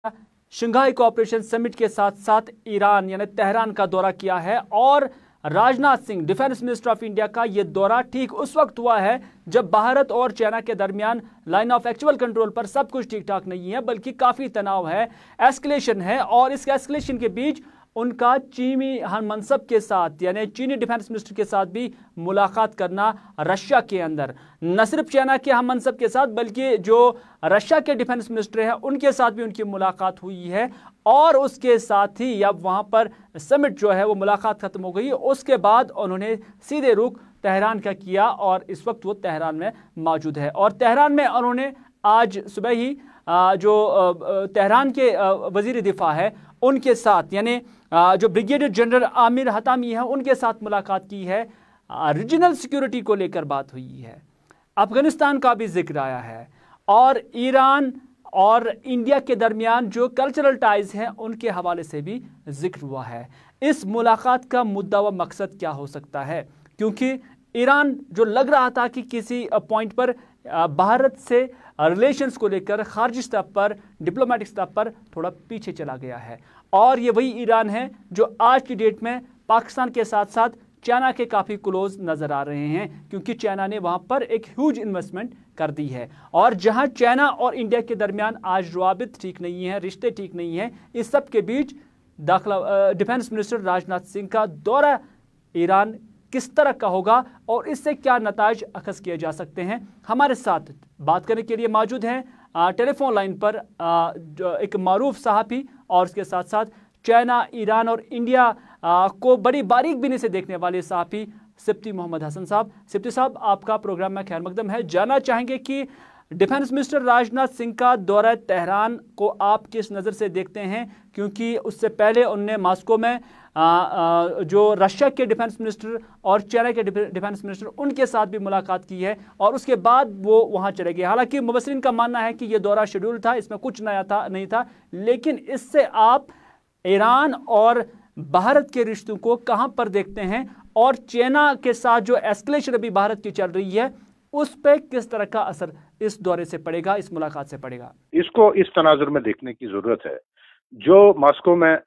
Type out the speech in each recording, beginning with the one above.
Shanghai cooperation summit के साथ साथ ईरान यानी तेहरान का दौरा किया है और Rajnath Singh defence minister of India का यह दौरा ठीक उस वक्त हुआ है जब भारत और चाइना के दरमियान लाइन ऑफ एक्चुअल कंट्रोल पर सब कुछ ठीक ठाक नहीं है, बल्कि काफी तनाव है, एस्केलेशन है। और इस एस्केलेशन के बीच उनका चीनी मनसब के साथ यानी चीनी डिफेंस मिनिस्टर के साथ भी मुलाकात करना रशिया के अंदर, न सिर्फ चाइना के हम मनसब के साथ बल्कि जो रशिया के डिफेंस मिनिस्टर हैं उनके साथ भी उनकी मुलाकात हुई है। और उसके साथ ही अब वहां पर समिट जो है वो मुलाकात खत्म हो गई, उसके बाद उन्होंने सीधे रुख तेहरान का किया और इस वक्त वो तेहरान में मौजूद है। और तेहरान में उन्होंने आज सुबह ही जो तेहरान के वजीर दिफा है उनके साथ यानी जो ब्रिगेडियर जनरल आमिर हतामी है उनके साथ मुलाकात की है। रीजनल सिक्योरिटी को लेकर बात हुई है, अफगानिस्तान का भी जिक्र आया है और ईरान और इंडिया के दरमियान जो कल्चरल टाइज हैं उनके हवाले से भी जिक्र हुआ है। इस मुलाकात का मुद्दा व मकसद क्या हो सकता है, क्योंकि ईरान जो लग रहा था कि किसी पॉइंट पर भारत से रिलेशंस को लेकर खारजी स्तर पर डिप्लोमेटिक स्तर पर थोड़ा पीछे चला गया है। और ये वही ईरान है जो आज की डेट में पाकिस्तान के साथ साथ चाइना के काफ़ी क्लोज नज़र आ रहे हैं, क्योंकि चाइना ने वहाँ पर एक ह्यूज इन्वेस्टमेंट कर दी है। और जहाँ चाइना और इंडिया के दरमियान आज रवाबित ठीक नहीं है, रिश्ते ठीक नहीं हैं, इस सब के बीच डिफेंस मिनिस्टर राजनाथ सिंह का दौरा ईरान किस तरह का होगा और इससे क्या नताइज अखज़ किए जा सकते हैं। हमारे साथ बात करने के लिए मौजूद हैं टेलीफोन लाइन पर एक मारूफ सहाफ़ी और उसके साथ साथ चाइना, ईरान और इंडिया को बड़ी बारीक बीनी से देखने वाले सहाफ़ी सिप्ती मोहम्मद हसन साहब। सिप्ती साहब, आपका प्रोग्राम में खैर मकदम है। जानना चाहेंगे कि डिफेंस मिनिस्टर राजनाथ सिंह का दौरा तेहरान को आप किस नज़र से देखते हैं, क्योंकि उससे पहले उनने मॉस्को में जो रशिया के डिफेंस मिनिस्टर और चाइना के डिफेंस मिनिस्टर उनके साथ भी मुलाकात की है और उसके बाद वो वहाँ चले गए। हालांकि मुबस्सिरीन का मानना है कि ये दौरा शेड्यूल था, इसमें कुछ नया था नहीं था, लेकिन इससे आप ईरान और भारत के रिश्तों को कहां पर देखते हैं और चाइना के साथ जो एस्केलेशन अभी भारत की चल रही है उस पर किस तरह का असर इस दौरे से पड़ेगा, इस मुलाकात से पड़ेगा? इसको इस तनाजुर में देखने की जरूरत है। जो मॉस्को में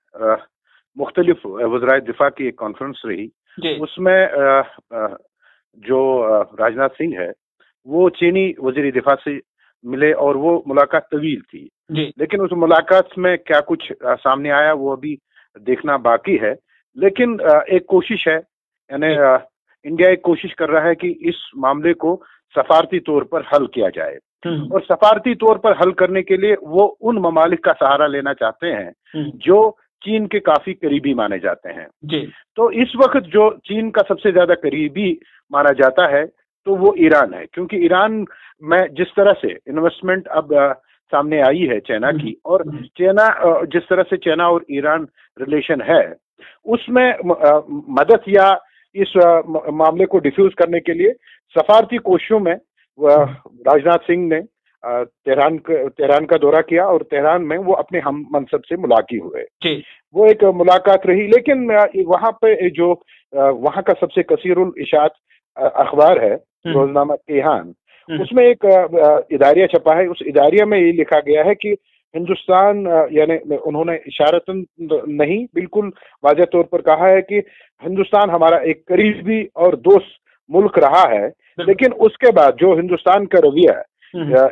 मुख्तलिफ वज़राए दिफा की एक कॉन्फ्रेंस रही, उसमें जो राजनाथ सिंह है वो चीनी वजीर दिफा से मिले और वो मुलाकात तवील थी, लेकिन उस मुलाकात में क्या कुछ सामने आया वो अभी देखना बाकी है। लेकिन एक कोशिश है, यानी इंडिया एक कोशिश कर रहा है कि इस मामले को सफारती तौर पर हल किया जाए और सफारती तौर पर हल करने के लिए वो उन ममालिक का सहारा लेना चाहते हैं जो चीन के काफी करीबी माने जाते हैं। तो इस वक्त जो चीन का सबसे ज्यादा करीबी माना जाता है तो वो ईरान है, क्योंकि ईरान में जिस तरह से इन्वेस्टमेंट अब सामने आई है चाइना की, और चाइना जिस तरह से चाइना और ईरान रिलेशन है उसमें मदद या इस मामले को डिफ्यूज करने के लिए सफारती कोशिशों में राजनाथ सिंह ने तेहरान का दौरा किया और तेहरान में वो अपने हम मनसब से मुलाकी हुए। वो एक मुलाकात रही, लेकिन वहां पे जो वहां का सबसे कसीरुल इशात अखबार है रोजनामा तेहान, उसमें एक इदारिया छपा है। उस इदारिया में ये लिखा गया है कि हिंदुस्तान, यानी उन्होंने इशारतन नहीं बिल्कुल वाज़ेह तौर पर कहा है कि हिंदुस्तान हमारा एक करीबी और दोस्त मुल्क रहा है, लेकिन उसके बाद जो हिंदुस्तान का रवैया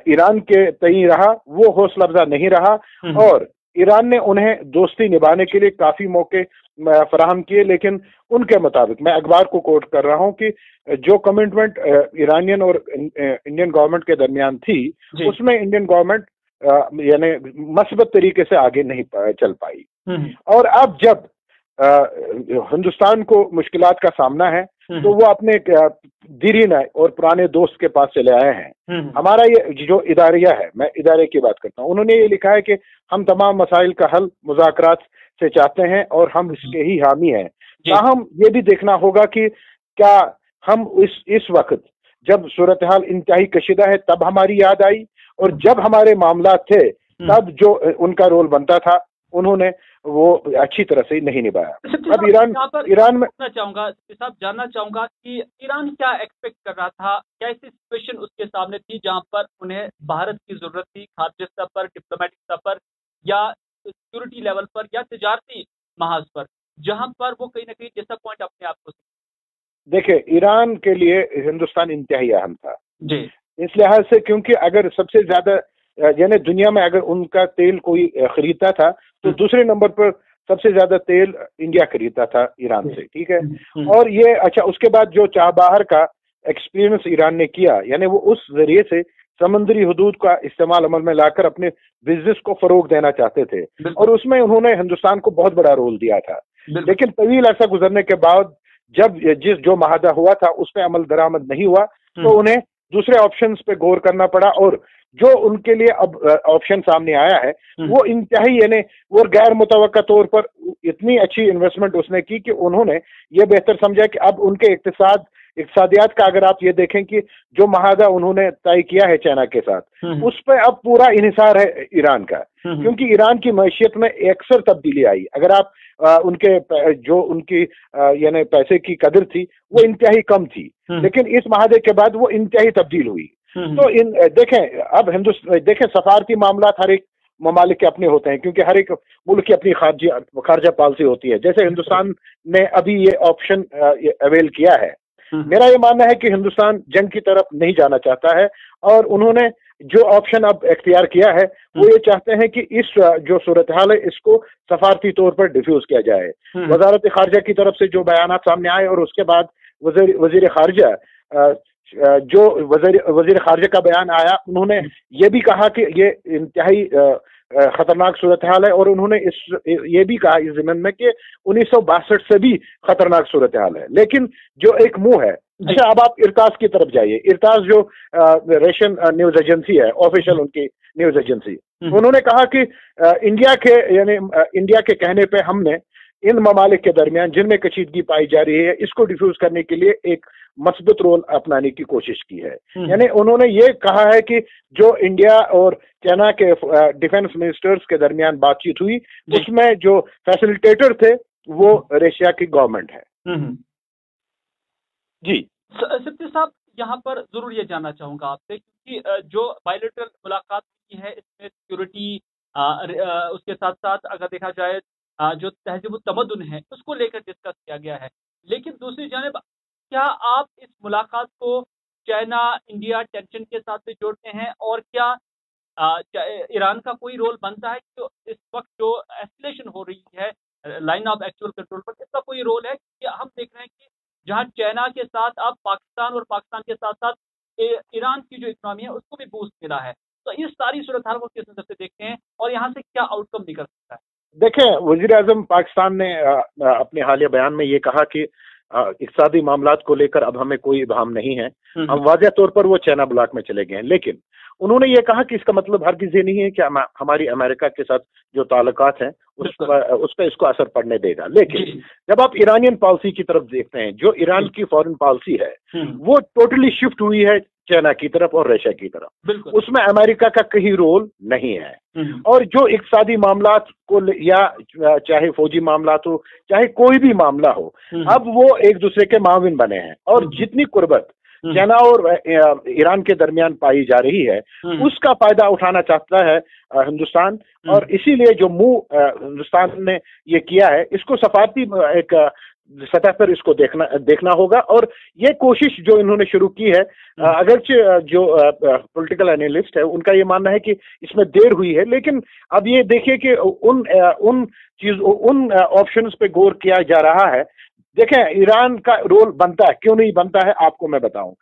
ईरान के तई रहा वो हौसला अफजा नहीं रहा और ईरान ने उन्हें दोस्ती निभाने के लिए काफी मौके फराहम किए, लेकिन उनके मुताबिक, मैं अखबार को कोट कर रहा हूं, कि जो कमिटमेंट ईरानियन और इंडियन गवर्नमेंट के दरमियान थी उसमें इंडियन गवर्नमेंट यानी मस्बत तरीके से आगे नहीं चल पाई। और अब जब हिंदुस्तान को मुश्किलात का सामना है तो वो अपने दीरीन और पुराने दोस्त के पास चले आए हैं। हमारा ये जो इदारिया है, मैं इदारे की बात करता हूँ, उन्होंने ये लिखा है कि हम तमाम मसाइल का हल मुज़ाकरात से चाहते हैं और हम इसके ही हामी हैं। ताहम ये भी देखना होगा कि क्या हम इस वक्त जब सूरत हाल इंतहाई कशीदा है तब हमारी याद आई, और जब हमारे मामला थे तब जो उनका रोल बनता था उन्होंने वो अच्छी तरह से नहीं निभाया। अब ईरान में जानना चाहूंगा कि ईरान क्या एक्सपेक्ट कर रहा था, क्या ऐसी सिचुएशन उसके सामने थी जहां पर उन्हें भारत की जरूरत थी, खाद्य स्तर पर, डिप्लोमेटिक स्तर पर, या सिक्योरिटी लेवल पर या तिजारती महाज पर, जहां पर वो कहीं ना कहीं डिसअपॉइंट अपने आप को। देखिए, ईरान के लिए हिंदुस्तान इंतहाई अहम था जी, इस लिहाज से, क्योंकि अगर सबसे ज्यादा यानी दुनिया में अगर उनका तेल कोई खरीदता था तो दूसरे नंबर पर सबसे ज्यादा तेल इंडिया खरीदता था ईरान से, ठीक है। और ये अच्छा, उसके बाद जो चाबहार का एक्सपीरियंस ईरान ने किया, यानी वो उस जरिए से समुद्री हुदूद का इस्तेमाल अमल में लाकर अपने बिजनेस को फरोग देना चाहते थे, और उसमें उन्होंने हिंदुस्तान को बहुत बड़ा रोल दिया था। लेकिन तवील ऐसा गुजरने के बाद जब जो माहदा हुआ था उसमें अमल दरामद नहीं हुआ, तो उन्हें दूसरे ऑप्शंस पे गौर करना पड़ा, और जो उनके लिए अब ऑप्शन सामने आया है वो इंतहाई यानी वो गैर मुतवक्का तौर पर इतनी अच्छी इन्वेस्टमेंट उसने की कि उन्होंने ये बेहतर समझा कि अब उनके इक्तिसादियात का अगर आप ये देखें कि जो महादा उन्होंने तय किया है चाइना के साथ, उस पर अब पूरा इन्हिसार है ईरान का, क्योंकि ईरान की मैशियत में अक्सर तब्दीली आई। अगर आप उनके जो उनकी यानी पैसे की कदर थी वो इंतहाई कम थी, लेकिन इस महादे के बाद वो इंतहाई तब्दील हुई। तो देखें, अब देखें, सफारती मामला हर एक ममालिक के अपने होते हैं, क्योंकि हर एक मुल्क की अपनी खारजा पॉलिसी होती है। जैसे हिंदुस्तान ने अभी ये ऑप्शन अवेल किया है, मेरा ये मानना है कि हिंदुस्तान जंग की तरफ नहीं जाना चाहता है, और उन्होंने जो ऑप्शन अब इख्तियार किया है वो ये चाहते हैं कि इस जो सूरत हाल है इसको सफारती तौर पर डिफ्यूज किया जाए। वजारत खारजा की तरफ से जो बयान सामने आए, और उसके बाद वजीर खारजा जो वजीर खारजा का बयान आया, उन्होंने ये भी कहा कि ये इंतहाई खतरनाक सूरत हाल है, और उन्होंने ये भी कहा इस ज़मीन में कि 1962 से भी खतरनाक सूरत हाल है। लेकिन जो एक मुंह है, अच्छा, अब आप इरताज की तरफ जाइए। इरताज जो रशियन न्यूज एजेंसी है, ऑफिशियल उनकी न्यूज एजेंसी, उन्होंने कहा कि इंडिया के कहने पे हमने इन ममालिक के दरमियान जिनमें कशीदगी पाई जा रही है इसको डिफ्यूज करने के लिए एक मस्बूत रोल अपनाने की कोशिश की है। यानी उन्होंने ये कहा है कि जो इंडिया और चाइना के डिफेंस मिनिस्टर्स के दरमियान बातचीत हुई, उसमें जो फैसिलिटेटर थे वो रशिया की गवर्नमेंट है। जी सिप्ती साहब, यहाँ पर जरूर ये जानना चाहूंगा आपसे, क्योंकि जो बायलैटरल मुलाकात की है इसमें सिक्योरिटी, उसके साथ साथ अगर देखा जाए जो तहजीब तमद्दुन है उसको लेकर डिस्कस किया गया है। लेकिन दूसरी जानिब, क्या आप इस मुलाकात को चाइना इंडिया टेंशन के साथ भी जोड़ते हैं, और क्या ईरान का कोई रोल बनता है कि इस वक्त जो एस्केलेशन हो रही है लाइन ऑफ एक्चुअल कंट्रोल पर, इसका कोई रोल है? कि हम देख रहे हैं कि जहां चाइना के साथ अब पाकिस्तान, और पाकिस्तान के साथ साथ ईरान की जो इकोनॉमी है उसको भी बूस्ट मिला है, तो इस सारी सूरत हाल को किस नजर से देखते हैं, और यहाँ से क्या आउटकम निकल सकता है? देखें, वजीर आजम पाकिस्तान ने अपने हालिया बयान में ये कहा कि इक़्तिसादी मामलात को लेकर अब हमें कोई इब्हाम नहीं है, हम वाज़ेह तौर पर वो चाइना ब्लॉक में चले गए हैं। लेकिन उन्होंने ये कहा कि इसका मतलब हरगिज़ ये नहीं है कि हमारी अमेरिका के साथ जो ताल्लुकात हैं उस पर इसको असर पड़ने देगा। लेकिन जब आप ईरानियन पॉलिसी की तरफ देखते हैं, जो ईरान की फॉरेन पॉलिसी है वो टोटली शिफ्ट हुई है चाइना की तरफ और रशिया की तरफ, उसमें अमेरिका का कहीं रोल नहीं है। और जो इक़्तिसादी मामलात को या चाहे फौजी मामलात हो, चाहे कोई भी मामला हो, अब वो एक दूसरे के माविन बने हैं, और जितनी कुर्बत चाइना और ईरान के दरमियान पाई जा रही है उसका फायदा उठाना चाहता है हिंदुस्तान, और इसीलिए जो हिंदुस्तान ने ये किया है इसको सफारती एक सतह पर इसको देखना होगा। और ये कोशिश जो इन्होंने शुरू की है, अगरचे जो पॉलिटिकल एनालिस्ट है उनका ये मानना है कि इसमें देर हुई है, लेकिन अब ये देखिए कि उन ऑप्शंस पे गौर किया जा रहा है। देखें, ईरान का रोल बनता है, क्यों नहीं बनता है आपको मैं बताऊं।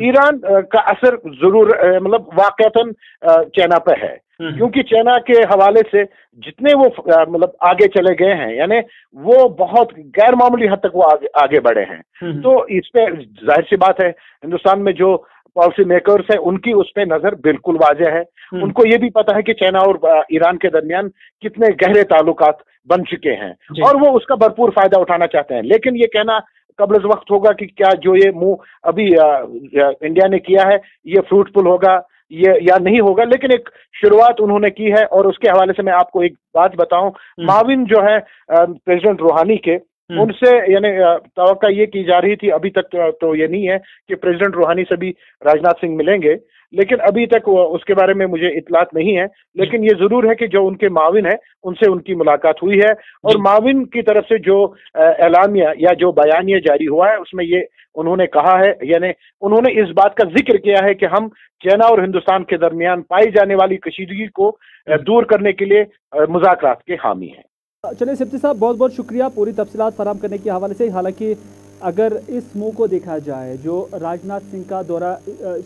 ईरान का असर जरूर मतलब वाकईतन चाइना पे है, क्योंकि चाइना के हवाले से जितने वो मतलब आगे चले गए हैं, यानी वो बहुत गैर मामूली हद तक वो आगे बढ़े हैं। तो इस पे जाहिर सी बात है हिंदुस्तान में जो पॉलिसी मेकर्स है उनकी उस पे नजर बिल्कुल वाज़ेह है। उनको ये भी पता है कि चाइना और ईरान के दरमियान कितने गहरे ताल्लुकात बन चुके हैं, और वो उसका भरपूर फायदा उठाना चाहते हैं। लेकिन ये कहना कब्ल वक्त होगा कि क्या जो ये मूव अभी इंडिया ने किया है ये फ्रूटफुल होगा ये या नहीं होगा। लेकिन एक शुरुआत उन्होंने की है, और उसके हवाले से मैं आपको एक बात बताऊं, माविन जो है प्रेसिडेंट रूहानी के, उनसे यानी तवक्का ये की जा रही थी, अभी तक तो ये नहीं है कि प्रेसिडेंट रूहानी से भी राजनाथ सिंह मिलेंगे, लेकिन अभी तक उसके बारे में मुझे इतलात नहीं है। लेकिन ये जरूर है कि जो उनके माविन है उनसे उनकी मुलाकात हुई है, और माविन की तरफ से जो एलामिया या जो बयानिया जारी हुआ है उसमें ये उन्होंने कहा है, यानी उन्होंने इस बात का जिक्र किया है कि हम चाइना और हिंदुस्तान के दरमियान पाई जाने वाली कशीदगी को दूर करने के लिए मुज़ाकरात के हामी हैं। चलिए सिप्ती साहब, बहुत बहुत शुक्रिया पूरी तफसीलात फराहम करने के हवाले से। हालांकि अगर इस मूव को देखा जाए, जो राजनाथ सिंह का दौरा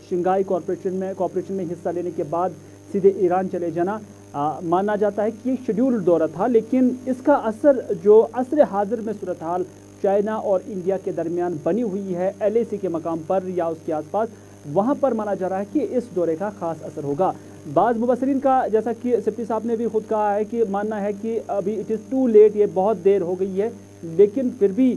शंघाई कॉरपोरेशन में हिस्सा लेने के बाद सीधे ईरान चले जाना, माना जाता है कि शेड्यूल्ड दौरा था, लेकिन इसका असर जो असर हाजिर में सूरत हाल चाइना और इंडिया के दरमियान बनी हुई है LAC के मकाम पर या उसके आसपास, वहाँ पर माना जा रहा है कि इस दौरे का ख़ास असर होगा। बाज़ मुबसरीन का, जैसा कि सिप्ती साहब ने भी खुद कहा है कि मानना है कि अभी इट इज़ टू लेट, ये बहुत देर हो गई है, लेकिन फिर भी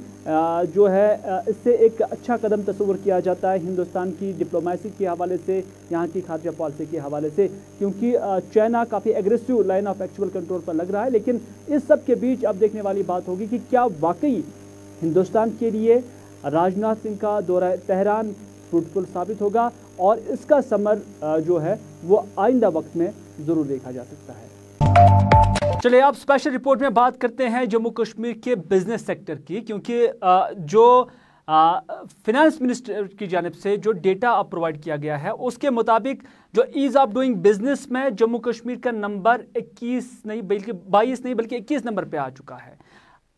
जो है इससे एक अच्छा कदम तस्वुर किया जाता है हिंदुस्तान की डिप्लोमेसी के हवाले से, यहाँ की खारजा पॉलिसी के हवाले से, क्योंकि चाइना काफ़ी aggressive line of actual control पर लग रहा है। लेकिन इस सब के बीच अब देखने वाली बात होगी कि क्या वाकई हिंदुस्तान के लिए राजनाथ सिंह का दौरा तेहरान फ्रूटफुल साबित होगा, और इसका समर जो है वो आइंदा वक्त में ज़रूर देखा जा सकता है। चलिए अब स्पेशल रिपोर्ट में बात करते हैं जम्मू कश्मीर के बिजनेस सेक्टर की, क्योंकि जो फिनेंस मिनिस्टर की जानिब से जो डेटा अब प्रोवाइड किया गया है उसके मुताबिक जो ईज़ ऑफ डूइंग बिजनेस में जम्मू कश्मीर का नंबर 22 नहीं बल्कि 21 नंबर पे आ चुका है।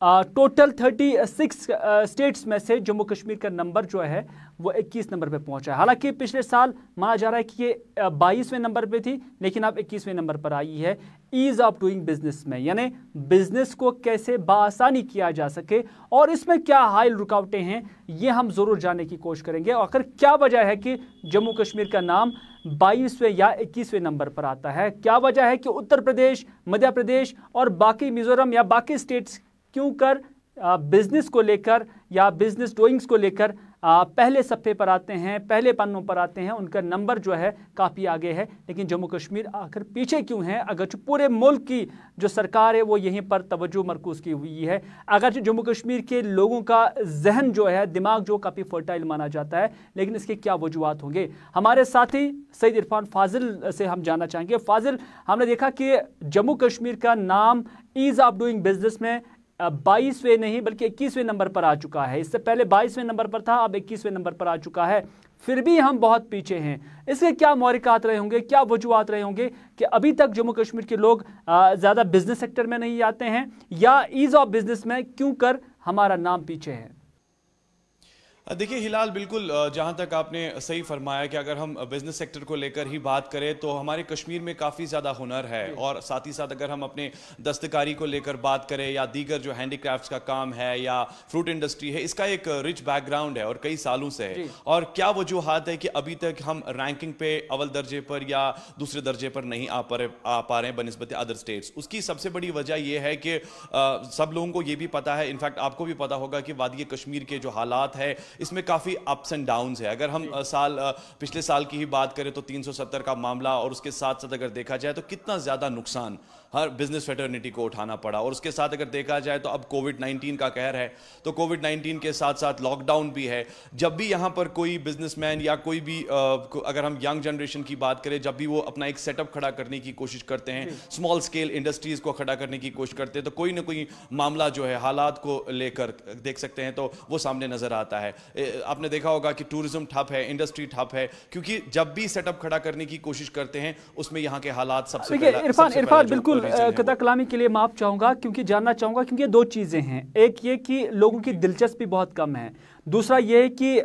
टोटल 36 स्टेट्स में से जम्मू कश्मीर का नंबर जो है वो 21 नंबर पे पहुंचा है। हालांकि पिछले साल माना जा रहा है कि ये 22वें नंबर पे थी, लेकिन अब 21वें नंबर पर आई है ईज़ ऑफ डूइंग बिजनेस में, यानी बिजनेस को कैसे बासानी किया जा सके और इसमें क्या हाई रुकावटें हैं, ये हम ज़रूर जानने की कोशिश करेंगे। और आखिर क्या वजह है कि जम्मू कश्मीर का नाम 22वें या 21वें नंबर पर आता है, क्या वजह है कि उत्तर प्रदेश, मध्य प्रदेश और बाकी मिजोरम या बाकी स्टेट्स क्यों कर बिजनेस को लेकर या बिजनेस डूइंग्स को लेकर पहले सफ़े पर आते हैं, पहले पन्नों पर आते हैं, उनका नंबर जो है काफ़ी आगे है, लेकिन जम्मू कश्मीर आखिर पीछे क्यों है? अगर पूरे मुल्क की जो सरकार है वो यहीं पर तवज्जो मरकूज़ की हुई है, अगर जम्मू कश्मीर के लोगों का जहन जो है, दिमाग जो काफ़ी फर्टाइल माना जाता है, लेकिन इसके क्या वजूहात होंगे? हमारे साथी सईद इरफान फाजिल से हम जानना चाहेंगे। फाजिल, हमने देखा कि जम्मू कश्मीर का नाम ईज़ ऑफ डूइंग बिजनेस में 22वें नहीं बल्कि 21वें नंबर पर आ चुका है। इससे पहले 22वें नंबर पर था, अब 21वें नंबर पर आ चुका है, फिर भी हम बहुत पीछे हैं। इसके क्या मौरिकात रहे होंगे, क्या वजूहात रहे होंगे कि अभी तक जम्मू कश्मीर के लोग ज़्यादा बिजनेस सेक्टर में नहीं आते हैं, या ईज़ ऑफ बिजनेस में क्यों कर हमारा नाम पीछे है? देखिए हिलाल, बिल्कुल जहाँ तक आपने सही फरमाया कि अगर हम बिजनेस सेक्टर को लेकर ही बात करें तो हमारे कश्मीर में काफ़ी ज़्यादा हुनर है, और साथ ही साथ अगर हम अपने दस्तकारी को लेकर बात करें या दीगर जो हैंडीक्राफ्ट्स का काम है या फ्रूट इंडस्ट्री है, इसका एक रिच बैकग्राउंड है और कई सालों से है। और क्या वजूहात है कि अभी तक हम रैंकिंग पे अव्वल दर्जे पर या दूसरे दर्जे पर नहीं आ पा रहे हैं बनिस्बत अदर स्टेट्स? उसकी सबसे बड़ी वजह यह है कि सब लोगों को ये भी पता है, इनफैक्ट आपको भी पता होगा कि वादी कश्मीर के जो हालात है इसमें काफी अप्स एंड डाउन्स है। अगर हम पिछले साल की ही बात करें तो 370 का मामला, और उसके साथ साथ अगर देखा जाए तो कितना ज्यादा नुकसान हर बिजनेस फेटर्निटी को उठाना पड़ा। और उसके साथ अगर देखा जाए तो अब कोविड-19 का कहर है, तो कोविड-19 के साथ साथ लॉकडाउन भी है। जब भी यहाँ पर कोई बिजनेसमैन या कोई भी अगर हम यंग जनरेशन की बात करें, जब भी वो अपना एक सेटअप खड़ा करने की कोशिश करते हैं, स्मॉल स्केल इंडस्ट्रीज को खड़ा करने की कोशिश करते हैं, तो कोई ना कोई मामला जो है हालात को लेकर देख सकते हैं तो वो सामने नजर आता है। आपने देखा होगा कि टूरिज्म ठप है, इंडस्ट्री ठप है, क्योंकि जब भी सेटअप खड़ा करने की कोशिश करते हैं उसमें यहाँ के हालात सबसे इरफान बिल्कुल कता कलामी के लिए माफ चाहूंगा, क्योंकि जानना चाहूंगा, क्योंकि दो चीजें हैं। एक ये कि लोगों की दिलचस्पी बहुत कम है, दूसरा ये है कि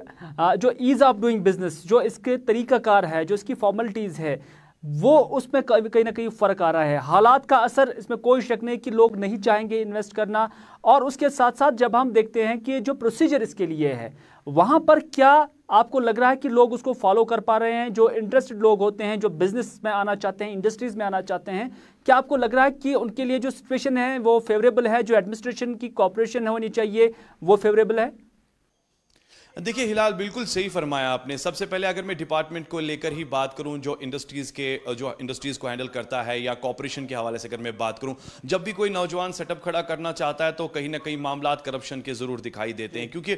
जो ईज ऑफ डूइंग बिजनेस, जो इसके तरीकाकार है, जो इसकी फॉर्मेलिटीज है, वो उसमें कहीं ना कहीं फ़र्क आ रहा है। हालात का असर, इसमें कोई शक नहीं कि लोग नहीं चाहेंगे इन्वेस्ट करना, और उसके साथ साथ जब हम देखते हैं कि जो प्रोसीजर इसके लिए है, वहाँ पर क्या आपको लग रहा है कि लोग उसको फॉलो कर पा रहे हैं? जो इंटरेस्टेड लोग होते हैं, जो बिजनेस में आना चाहते हैं, इंडस्ट्रीज़ में आना चाहते हैं, क्या आपको लग रहा है कि उनके लिए जो सिचुएशन है वो फेवरेबल है, जो एडमिनिस्ट्रेशन की कोऑपरेशन होनी चाहिए वो फेवरेबल है? देखिए हिलाल, बिल्कुल सही फरमाया आपने। सबसे पहले अगर मैं डिपार्टमेंट को लेकर ही बात करूं, जो इंडस्ट्रीज को हैंडल करता है, या कॉर्पोरेशन के हवाले से अगर मैं बात करूं, जब भी कोई नौजवान सेटअप खड़ा करना चाहता है तो कहीं ना कहीं मामलात करप्शन के जरूर दिखाई देते हैं, क्योंकि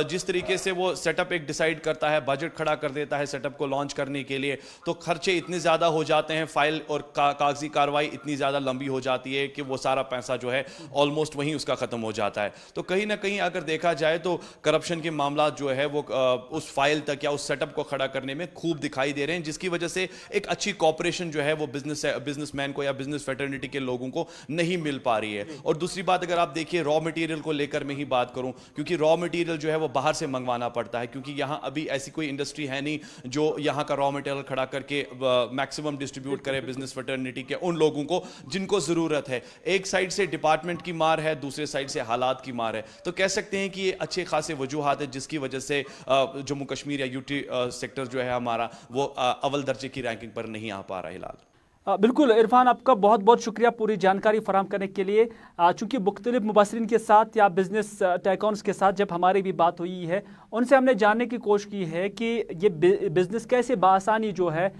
जिस तरीके से वो सेटअप एक डिसाइड करता है, बजट खड़ा कर देता है सेटअप को लॉन्च करने के लिए, तो खर्चे इतने ज्यादा हो जाते हैं, फाइल और कागजी कार्रवाई इतनी ज्यादा लंबी हो जाती है कि वो सारा पैसा जो है ऑलमोस्ट वहीं उसका खत्म हो जाता है। तो कहीं ना कहीं अगर देखा जाए तो करप्शन के मामला जो है वो उस फाइल तक या उस सेटअप को खड़ा करने में खूब दिखाई दे रहे हैं, जिसकी वजह से एक अच्छी कॉपरेशन जो है वो बिजनेसमैन को या बिजनेस फ्रेटर्निटी के लोगों को नहीं मिल पा रही है। और दूसरी बात, अगर आप देखिए रॉ मटेरियल को लेकर मैं ही बात करूं, क्योंकि रॉ मटेरियल जो है वो बाहर से मंगवाना पड़ता है, क्योंकि यहां अभी ऐसी कोई इंडस्ट्री है नहीं जो यहां का रॉ मटेरियल खड़ा करके मैक्सिमम डिस्ट्रीब्यूट करे बिजनेस फ्रेटर्निटी के उन लोगों को जिनको जरूरत है। एक साइड से डिपार्टमेंट की मार है, दूसरे साइड से हालात की मार है। तो कह सकते हैं कि ये अच्छे खासे वजूहात है जिसकी वजह से जम्मू कश्मीर या यूटी सेक्टर जो है हमारा वो अव्वल दर्जे की रैंकिंग पर नहीं आ पा रहा है हिलाल। बिल्कुल इरफान, आपका बहुत बहुत शुक्रिया पूरी जानकारी फराहम करने के लिए। चूँकि मुख्तलिफ मुबसरीन के साथ या बिजनेस टाइकॉन्स के साथ जब हमारी भी बात हुई है, उनसे हमने जानने की कोशिश की है कि ये बिज़नेस कैसे बासानी जो है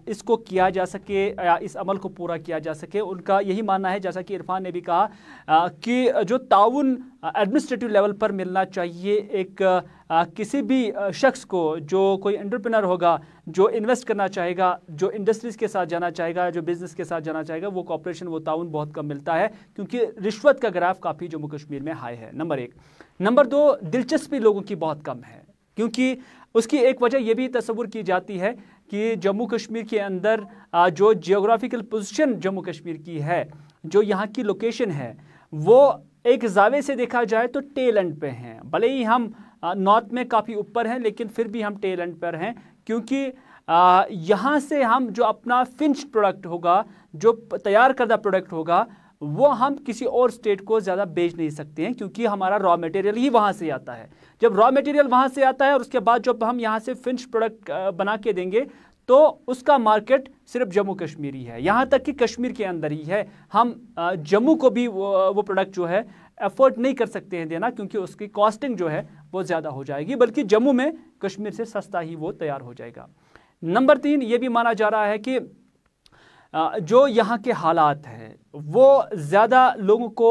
इसको किया जा सके या इस अमल को पूरा किया जा सके। उनका यही मानना है, जैसा कि इरफान ने भी कहा, कि जो ताउन एडमिनिस्ट्रेटिव लेवल पर मिलना चाहिए एक किसी भी शख्स को, जो कोई एंटरप्रेन्योर होगा, जो इन्वेस्ट करना चाहेगा, जो इंडस्ट्रीज़ के साथ जाना चाहेगा, जो बिज़नेस के साथ जाना चाहेगा, वो कॉर्पोरेशन, वो ताउन बहुत कम मिलता है, क्योंकि रिश्वत का ग्राफ काफ़ी जम्मू कश्मीर में हाई है, नंबर 1। नंबर 2, दिलचस्पी लोगों की बहुत कम है, क्योंकि उसकी एक वजह यह भी तस्वुर की जाती है कि जम्मू कश्मीर के अंदर जो जियोग्राफिकल पोजीशन जम्मू कश्मीर की है, जो यहाँ की लोकेशन है, वो एक जावे से देखा जाए तो टेल एंड पे हैं। भले ही हम नॉर्थ में काफ़ी ऊपर हैं, लेकिन फिर भी हम टेल एंड पर हैं, क्योंकि यहाँ से हम जो अपना फिनिश्ड प्रोडक्ट होगा, जो तैयार करदा प्रोडक्ट होगा, वो हम किसी और स्टेट को ज़्यादा बेच नहीं सकते हैं, क्योंकि हमारा रॉ मटेरियल ही वहाँ से आता है। जब रॉ मटेरियल वहाँ से आता है और उसके बाद जब हम यहाँ से फिनिश्ड प्रोडक्ट बना के देंगे, तो उसका मार्केट सिर्फ जम्मू कश्मीर ही है, यहाँ तक कि कश्मीर के अंदर ही है। हम जम्मू को भी वो प्रोडक्ट जो है एफोर्ड नहीं कर सकते हैं देना, क्योंकि उसकी कॉस्टिंग जो है वो ज़्यादा हो जाएगी, बल्कि जम्मू में कश्मीर से सस्ता ही वो तैयार हो जाएगा। नंबर 3, ये भी माना जा रहा है कि जो यहाँ के हालात हैं वो ज़्यादा लोगों को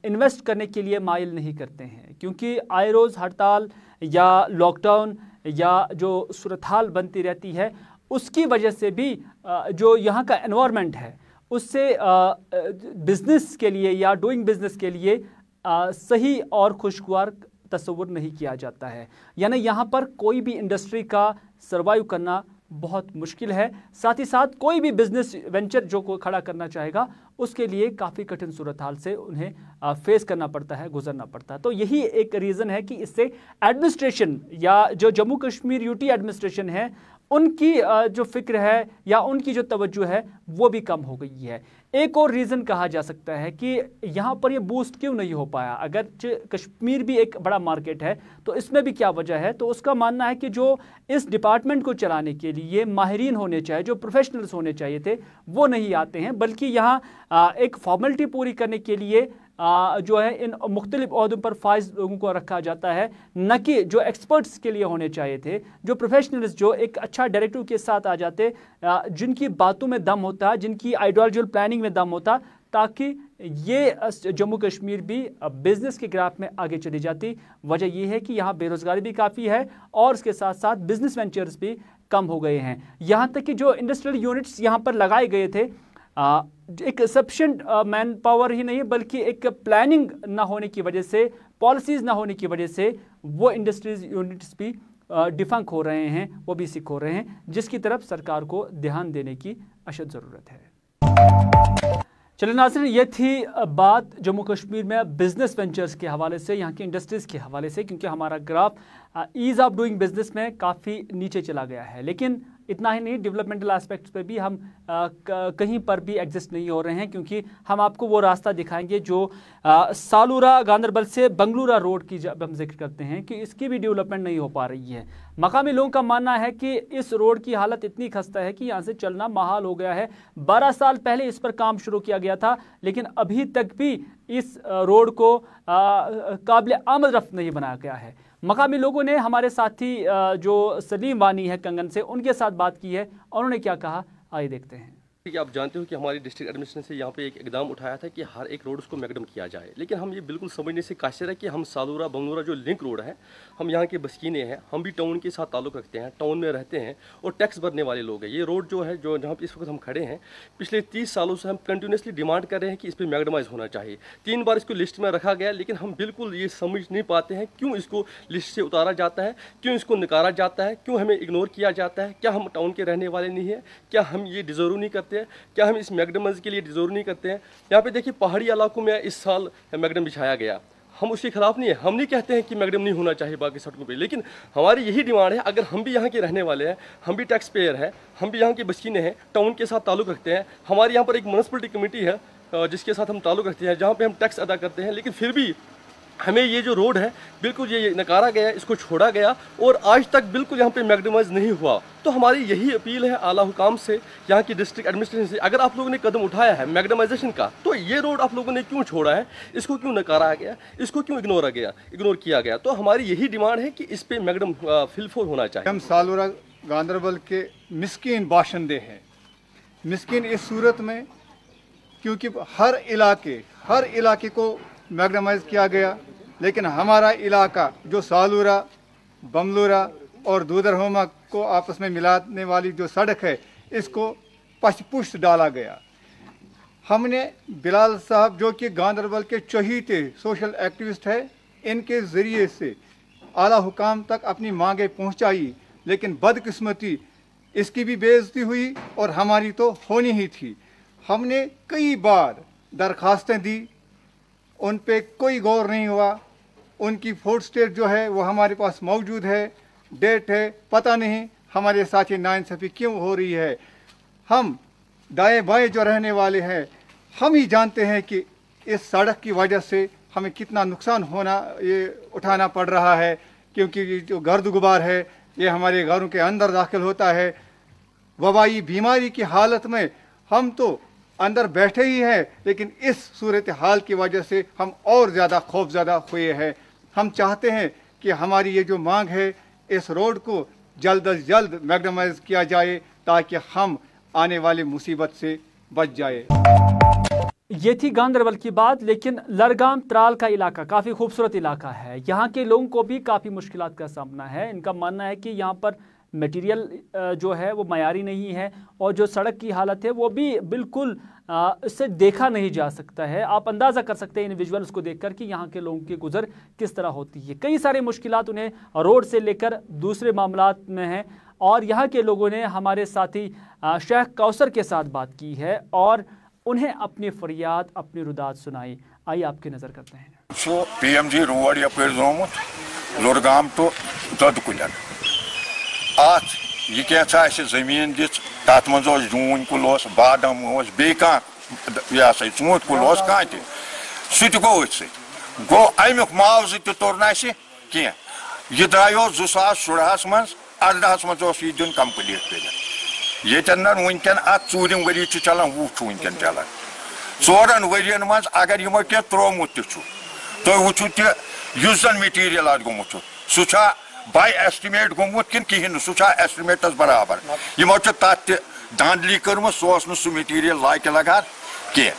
इन्वेस्ट करने के लिए माइल नहीं करते हैं, क्योंकि आए रोज़ हड़ताल या लॉकडाउन या जो सूरत हाल बनती रहती है, उसकी वजह से भी जो यहाँ का एनवायरनमेंट है उससे बिज़नेस के लिए या डूइंग बिज़नेस के लिए सही और खुशगवार तस्वुर नहीं किया जाता है। यानी यहाँ पर कोई भी इंडस्ट्री का सर्वाइव करना बहुत मुश्किल है। साथ ही साथ कोई भी बिजनेस वेंचर जो को खड़ा करना चाहेगा, उसके लिए काफ़ी कठिन सूरत हाल से उन्हें फेस करना पड़ता है, गुजरना पड़ता है। तो यही एक रीज़न है कि इससे एडमिनिस्ट्रेशन या जो जम्मू कश्मीर यूटी एडमिनिस्ट्रेशन है, उनकी जो फिक्र है या उनकी जो तवज्जो है वो भी कम हो गई है। एक और रीज़न कहा जा सकता है कि यहाँ पर ये बूस्ट क्यों नहीं हो पाया। अगर कश्मीर भी एक बड़ा मार्केट है तो इसमें भी क्या वजह है, तो उसका मानना है कि जो इस डिपार्टमेंट को चलाने के लिए माहिरीन होने चाहिए, जो प्रोफेशनल्स होने चाहिए थे, वो नहीं आते हैं, बल्कि यहाँ एक फॉर्मेलिटी पूरी करने के लिए जो है इन मुख्तलिफ ओहदों पर फाइज लोगों को रखा जाता है, न कि जो एक्सपर्ट्स के लिए होने चाहिए थे, जो प्रोफेशनल्स जो एक अच्छा डायरेक्टिव के साथ आ जाते, जिनकी बातों में दम होता, जिनकी आइडियोलॉजिकल प्लानिंग में दम होता, ताकि ये जम्मू कश्मीर भी बिजनेस के ग्राफ में आगे चली जाती। वजह यह है कि यहाँ बेरोज़गारी भी काफ़ी है और उसके साथ साथ बिजनेस वेंचर्स भी कम हो गए हैं। यहाँ तक कि जो इंडस्ट्रियल यूनिट्स यहाँ पर लगाए गए थे, एक सफिशिएंट मैन पावर ही नहीं बल्कि एक प्लानिंग ना होने की वजह से, पॉलिसीज़ ना होने की वजह से वो इंडस्ट्रीज यूनिट्स भी डिफंक हो रहे हैं, वो भी सिक हो रहे हैं, जिसकी तरफ सरकार को ध्यान देने की अशद ज़रूरत है। चलिए नाज़रीन, ये थी बात जम्मू कश्मीर में बिजनेस वेंचर्स के हवाले से, यहाँ की इंडस्ट्रीज़ के हवाले से, क्योंकि हमारा graph ease of doing business में काफ़ी नीचे चला गया है। लेकिन इतना ही नहीं, डेवलपमेंटल एस्पेक्ट्स पे भी हम कहीं पर भी एग्जिस्ट नहीं हो रहे हैं, क्योंकि हम आपको वो रास्ता दिखाएंगे जो सालूरा गांदरबल से बंगलूरा रोड की जब हम जिक्र करते हैं कि इसकी भी डेवलपमेंट नहीं हो पा रही है। मकामी लोगों का मानना है कि इस रोड की हालत इतनी खस्ता है कि यहाँ से चलना महाल हो गया है। 12 साल पहले इस पर काम शुरू किया गया था, लेकिन अभी तक भी इस रोड को काबिल आमद रफ्त नहीं बनाया गया है। मकामी लोगों ने हमारे साथी जो सलीम वानी है कंगन से, उनके साथ बात की है और उन्होंने क्या कहा, आइए देखते हैं। कि आप जानते हो कि हमारी डिस्ट्रिक्ट एडमिनिस्ट्रेशन से यहाँ पे एक इकदाम उठाया था कि हर एक रोड उसको मैगडम किया जाए, लेकिन हम ये बिल्कुल समझने से कासिर है कि हम सालूरा बमनूरा जो लिंक रोड है, हम यहाँ के बस्कीने हैं, हम भी टाउन के साथ ताल्लुक़ रखते हैं, टाउन में रहते हैं और टैक्स भरने वाले लोग हैं। ये रोड जो है, जो जहाँ पे इस वक्त हम खड़े हैं, पिछले 30 सालों से हम कंटिन्यूसली डिमांड कर रहे हैं कि इस पर मैगडमाइज होना चाहिए। 3 बार इसको लिस्ट में रखा गया, लेकिन हम बिल्कुल ये समझ नहीं पाते हैं क्यों इसको लिस्ट से उतारा जाता है, क्यों इसको नकारा जाता है, क्यों हमें इग्नोर किया जाता है। क्या हम टाउन के रहने वाले नहीं हैं? क्या हम ये डिजर्व नहीं करते हैं? क्या हम इस मैगडम्स के लिए डिजर्व नहीं करते हैं? यहाँ पे देखिए पहाड़ी इलाकों में इस साल मैगडम बिछाया गया, हम उसके खिलाफ नहीं है, हम नहीं कहते हैं कि मैगडम नहीं होना चाहिए बाकी सड़कों पे, लेकिन हमारी यही डिमांड है, अगर हम भी यहाँ के रहने वाले हैं, हम भी टैक्स पेयर हैं, हम भी यहाँ के बस्कीने हैं, टाउन के साथ ताल्लुक़ रखते हैं, हमारे यहाँ पर एक म्युनिसिपलिटी कमेटी है जिसके साथ हम ताल्लुक़ रखते हैं, जहाँ पे हम टैक्स अदा करते हैं, लेकिन फिर भी हमें ये जो रोड है बिल्कुल ये नकारा गया, इसको छोड़ा गया और आज तक बिल्कुल यहाँ पे मैगडमाइज नहीं हुआ। तो हमारी यही अपील है आला हुकाम से, यहाँ की डिस्ट्रिक्ट एडमिनिस्ट्रेशन से, अगर आप लोगों ने कदम उठाया है मैगडमाइजेशन का, तो ये रोड आप लोगों ने क्यों छोड़ा है, इसको क्यों नकारा गया, इसको क्यों इग्नोर किया गया। तो हमारी यही डिमांड है कि इस पर मैगडम फिलफोल होना चाहिए। हम सालूरा गांदरबल के मिस्कीन बाशिंदे हैं, मिस्कीन इस सूरत में क्योंकि हर इलाके को मैगडमाइज किया गया, लेकिन हमारा इलाका जो सालूरा बमलूरा और दूधरहोमा को आपस में मिलाने वाली जो सड़क है, इसको पशपुष्ट डाला गया। हमने बिलाल साहब जो कि गांदरबल के चहीते सोशल एक्टिविस्ट है, इनके ज़रिए से आला हुकाम तक अपनी मांगें पहुंचाई, लेकिन बदकिस्मती इसकी भी बेइज्जती हुई और हमारी तो होनी ही थी। हमने कई बार दरखास्तें दी, उन पे कोई गौर नहीं हुआ। उनकी फोर्थ स्टेट जो है वो हमारे पास मौजूद है, डेट है, पता नहीं हमारे साथ ये नाइंसाफ़ी क्यों हो रही है। हम दाएं बाएं जो रहने वाले हैं, हम ही जानते हैं कि इस सड़क की वजह से हमें कितना नुकसान ये उठाना पड़ रहा है, क्योंकि ये जो गर्द गुबार है ये हमारे घरों के अंदर दाखिल होता है। वबाई बीमारी की हालत में हम तो अंदर बैठे ही हैं, लेकिन इस सूरत हाल की वजह से हम और ज़्यादा खौफज़दा हुए हैं। हम चाहते हैं कि हमारी ये जो मांग है, इस रोड को जल्द अज जल्द मैगडमाइज किया जाए ताकि हम आने वाली मुसीबत से बच जाए। ये थी गांदरबल की बात, लेकिन लरगाम त्राल का इलाका काफ़ी खूबसूरत इलाका है। यहाँ के लोगों को भी काफ़ी मुश्किलात का सामना है। इनका मानना है कि यहाँ पर मटेरियल जो है वो मयारी नहीं है और जो सड़क की हालत है वो भी बिल्कुल इससे देखा नहीं जा सकता है। आप अंदाज़ा कर सकते हैं इन विजुअल्स को देखकर कि यहाँ के लोगों की गुजर किस तरह होती है। कई सारे मुश्किलात उन्हें रोड से लेकर दूसरे मामलात में हैं और यहाँ के लोगों ने हमारे साथी शेख कौसर के साथ बात की है और उन्हें अपनी फरियाद, अपनी रुदात सुनाई। आइए आपकी नज़र करते हैं। सो PMG रोड यप लोरगाम तो दद कुलन यह क्या जमीन दिख तथ मज जून कुल बादम बे यह ूट कुल कह सह गो गो अमुक मुआवज तोर कह यह द्रायो 2016 मज 18 मज यह दिन कम्प्लीट कर ये वनकन अूरम वरी चलान 20 वनकन चलान 4 वरियन मज अगर यमो कह त्रोमुत तुम वुचु तन मटीरियल अत गोमुत सह बाय एस्टिमेट गोमुत कि कहें सह एस्टिमेटस बराबर यमो तथ धांधली कर्म सह मटीरियल लायक लगार कह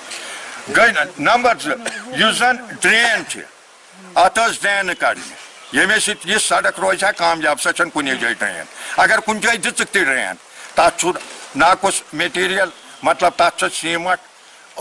गई नंबर 2 जन ड्रेन अत ड्रेन कड़ने ये यह सड़क रोज कामयाब सह कुन जाए ड्रेन अगर कुन जाए दिख ड्रेन तथ नाकुस मटीरियल मतलब तथ सीमट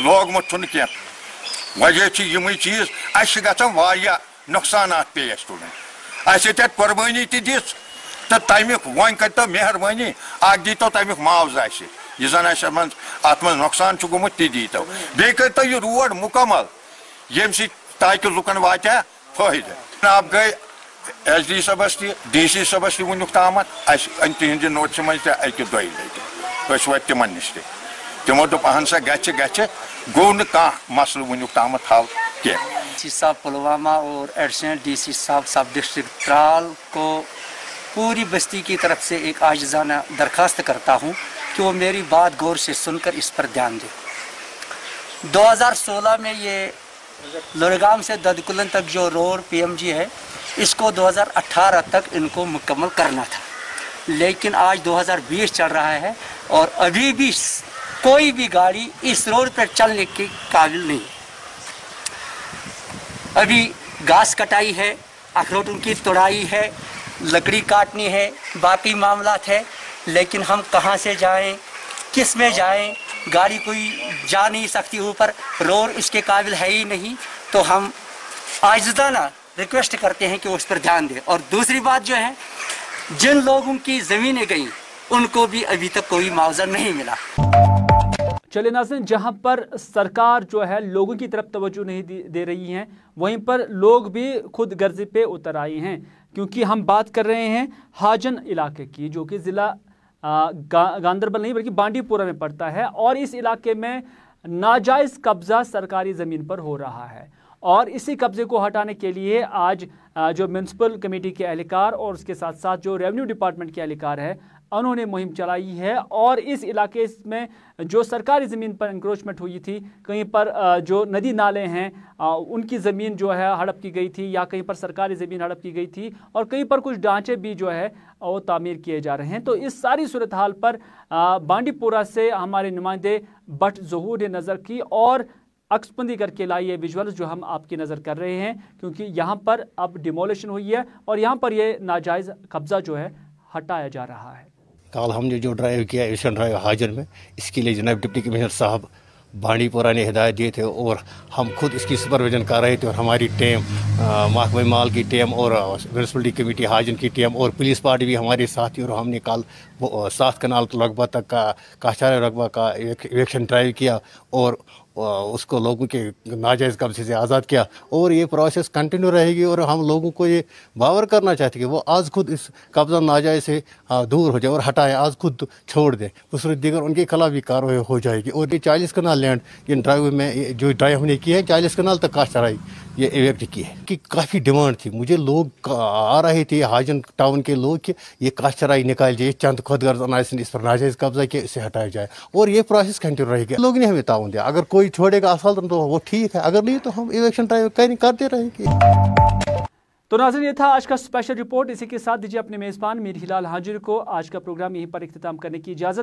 लोगमुत कह वजह यम चीज गया नुकसानात पेश तुलन तथ कुर्बानी दिस तो तमिक वन कर मेहरबानी दी तो तमिक मुआवजा यह जन अत मज नुकसान गोमुत ती दी तो बे कर यह रोड मुकम्मल यम ताकि लुकन वात फायदे अब गई SD सबस DC सबस वुनुक तामत तिहद नोटिस मज अकि दो लटि वो तिमन नश तमो दोप अहन सा गो न मसल वुनुक तामत हल कह DC साहब पुलवामा और एडिशनल DC साहब सब डिस्ट्रिक्ट त्राल को पूरी बस्ती की तरफ से एक आजिज़ाना दरखास्त करता हूँ कि वो मेरी बात गौर से सुनकर इस पर ध्यान दें। 2016 में ये लोरगाम से ददकुलन तक जो रोड PMG है, इसको 2018 तक इनको मुकम्मल करना था, लेकिन आज 2020 चल रहा है और अभी भी कोई भी गाड़ी इस रोड पर चलने के काबिल नहीं। अभी घास कटाई है, अखरोट की तोड़ाई है, लकड़ी काटनी है, बाकी मामलात है, लेकिन हम कहाँ से जाएं, किस में जाएं? गाड़ी कोई जा नहीं सकती, ऊपर रोड इसके काबिल है ही नहीं। तो हम आजिज़ाना रिक्वेस्ट करते हैं कि उस पर ध्यान दें। और दूसरी बात जो है, जिन लोगों की ज़मीनें गई उनको भी अभी तक कोई मुआवजा नहीं मिला। चलिए नाज़रीन, जहां पर सरकार जो है लोगों की तरफ तवज्जो नहीं दे रही है, वहीं पर लोग भी खुद गर्जे पे उतर आए हैं, क्योंकि हम बात कर रहे हैं हाजन इलाके की, जो कि ज़िला गांदरबल नहीं बल्कि बांडीपुरा में पड़ता है। और इस इलाके में नाजायज़ कब्ज़ा सरकारी ज़मीन पर हो रहा है और इसी कब्ज़े को हटाने के लिए आज जो म्यूनसिपल कमेटी के एहलकार और उसके साथ साथ जो रेवेन्यू डिपार्टमेंट के एहलकार है, उन्होंने मुहिम चलाई है। और इस इलाके में जो सरकारी ज़मीन पर इंक्रोचमेंट हुई थी, कहीं पर जो नदी नाले हैं उनकी ज़मीन जो है हड़प की गई थी, या कहीं पर सरकारी ज़मीन हड़प की गई थी, और कहीं पर कुछ ढांचे भी जो है वो तामीर किए जा रहे हैं। तो इस सारी सूरत हाल पर बांडीपुरा से हमारे नुमाइंदे बट ज़हूर ने नज़र की और अक्सबंदी करके लाई ये विजुअल्स जो हम आपकी नज़र कर रहे हैं, क्योंकि यहाँ पर अब डिमोलिशन हुई है और यहाँ पर ये नाजायज़ कब्ज़ा जो है हटाया जा रहा है। कल हमने जो ड्राइव किया एविएशन ड्राइव हाजन में, इसके लिए जनाब डिप्टी कमिश्नर साहब बांडीपुरा ने हिदायत दिए थे और हम खुद इसकी सुपरविजन कर रहे थे। और हमारी टीम, महकमा माल की टीम और म्यूनसिपलिटी कमेटी हाजन की टीम और पुलिस पार्टी भी हमारे साथ थी। और हमने कल 7 कनाल रकबा तक का काशारा रकबा का इलेक्शन ड्राइव किया और उसको लोगों के नाजायज़ कब्जे से आज़ाद किया। और ये प्रोसेस कंटिन्यू रहेगी और हम लोगों को ये बावर करना चाहते हैं कि वो आज खुद इस कब्ज़ा नाजायज़ से दूर हो जाए और हटाएं, आज खुद छोड़ दें, दूसरे दीगर उनके खिलाफ भी कार्रवाई हो जाएगी। और ये 40 कनाल लैंड इन ड्राइव में जो ड्राइव हमने की है, 40 कनाल तक काश्तकारी ये इवेक्ट की है कि काफ़ी डिमांड थी। मुझे लोग आ रहे थे हाजन टाउन के लोग कि ये काश्तकारी निकाल जाए, चंद खुद गर्ज अनाज इस पर नाजायज़ कब्जा किया, इसे हटाया जाए। और ये प्रोसेस कंटिन्यू रहेगी। लोग ने हमें ताउन दिया, अगर कोई छोड़ेगा असल तो वो ठीक है, अगर नहीं तो हम इलेक्शन ड्राइव करते रहेंगे। तो नाज़रीन, ये था आज का स्पेशल रिपोर्ट। इसी के साथ दीजिए अपने मेज़बान मीर हिलाल हाजिर को आज का प्रोग्राम यहीं पर इख्तिताम करने की इजाज़त।